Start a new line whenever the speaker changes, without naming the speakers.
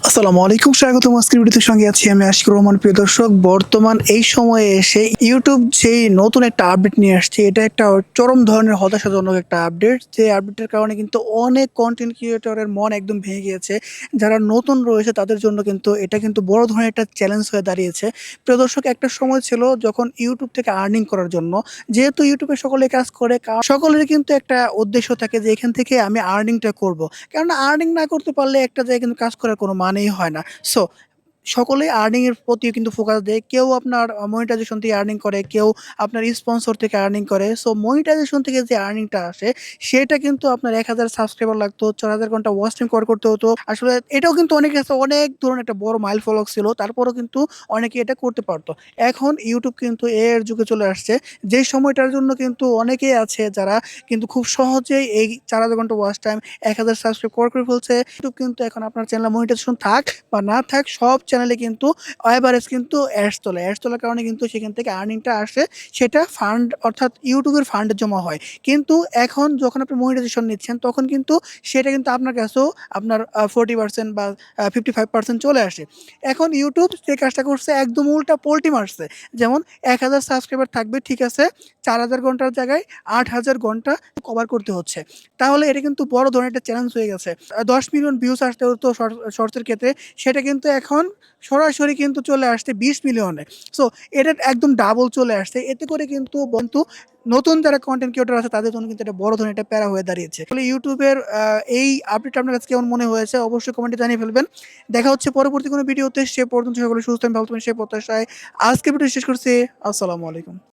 আসসালামু আলাইকুম, স্বাগতম। আজকের ভিডিওতে সঙ্গে আছি আমি আশিকুর রহমান। প্রিয় দর্শক, বর্তমান এই সময়ে এসে ইউটিউব যেই নতুন একটা আপডেট নিয়ে আসছে, এটা একটা চরম ধরনের হতাশাজনক একটা আপডেট। যে আপডেটের কারণে কিন্তু অনেক কন্টেন্ট ক্রিয়েটরের মন একদম ভেঙে গিয়েছে। যারা নতুন রয়েছে তাদের জন্য কিন্তু এটা কিন্তু বড় ধরনের একটা চ্যালেঞ্জ হয়ে দাঁড়িয়েছে। প্রিয় দর্শক, একটা সময় ছিল যখন ইউটিউব থেকে আর্নিং করার জন্য, যেহেতু ইউটিউবে সকলে কাজ করে, সকলের কিন্তু একটা উদ্দেশ্য থাকে যে এখান থেকে আমি আর্নিংটা করব। কেননা আর্নিং না করতে পারলে একটা জায়গায় কিন্তু কাজ করার কোনো মানেই হয় না। সো সকলেই আর্নিং এর প্রতি কিন্তু ফোকাস দেয়। কেউ আপনার মনিটাইজেশন থেকে আর্নিং করে, কেউ আপনার স্পন্সর থেকে আর্নিং করে। সো মনিটাইজেশন থেকে যে আর্নিংটা আসে সেটা কিন্তু আপনার ১,০০০ সাবস্ক্রাইবার লাগতো, ৪,০০০ ঘন্টা ওয়াচ টাইম কভার করতে হতো। আসলে এটাও কিন্তু অনেকের কাছে অনেক ধরনের একটা বড় মাইলফলক ছিল। তারপরেও কিন্তু অনেকে এটা করতে পারত। এখন ইউটিউব কিন্তু এর যুগে চলে আসছে। যে সময়টার জন্য কিন্তু অনেকেই আছে যারা কিন্তু খুব সহজেই এই ৪,০০০ ঘন্টা ওয়াচ টাইম, ১,০০০ সাবস্ক্রাইব কভার করে ফেলছে। ইউটিউব কিন্তু এখন আপনার চ্যানেলে মনিটাইজেশন থাক বা না থাক, সব চ্যানেলে কিন্তু এভারেজ কিন্তু অ্যাডস তোলে। অ্যাডস তোলার কারণে কিন্তু সেখান থেকে আর্নিংটা আসে। সেটা ফান্ড, অর্থাৎ ইউটিউবের ফান্ডে জমা হয়। কিন্তু এখন যখন আপনি মনিটাইজেশন নিচ্ছেন তখন কিন্তু সেটা কিন্তু আপনার কাছেও আপনার 40% বা 55% চলে আসে। এখন ইউটিউব যে কাজটা করছে একদম উল্টা পোল্টি মারছে। যেমন ১,০০০ সাবস্ক্রাইবার থাকবে, ঠিক আছে, ৪,০০০ ঘন্টার জায়গায় ৮,০০০ ঘন্টা কভার করতে হচ্ছে। তাহলে এটা কিন্তু বড় ধরনের একটা চ্যালেঞ্জ হয়ে গেছে। ১০ মিলিয়ন ভিউজ আসতে হতো শর্টসের ক্ষেত্রে, সেটা কিন্তু এখন সরাসরি কিন্তু চলে আসছে ২০ মিলিয়নে। সো এটা একদম ডাবল চলে আসছে। এতে করে কিন্তু নতুন যারা কনটেন্ট ক্রিয়েটর আছে তাদের জন্য কিন্তু এটা বড় ধরনের একটা প্যারা হয়ে দাঁড়িয়েছে। আসলে ইউটিউবের এই আপডেটটা আপনার কাছে কেমন মনে হয়েছে অবশ্যই কমেন্টে জানিয়ে ফেলবেন। দেখা হচ্ছে পরবর্তী কোনো ভিডিওতে। সে পর্যন্ত সকলে সুস্থ থাকবেন, ভালো থাকবেন সেই প্রত্যাশায় আজকের ভিডিও শেষ করছি। আসসালামু আলাইকুম।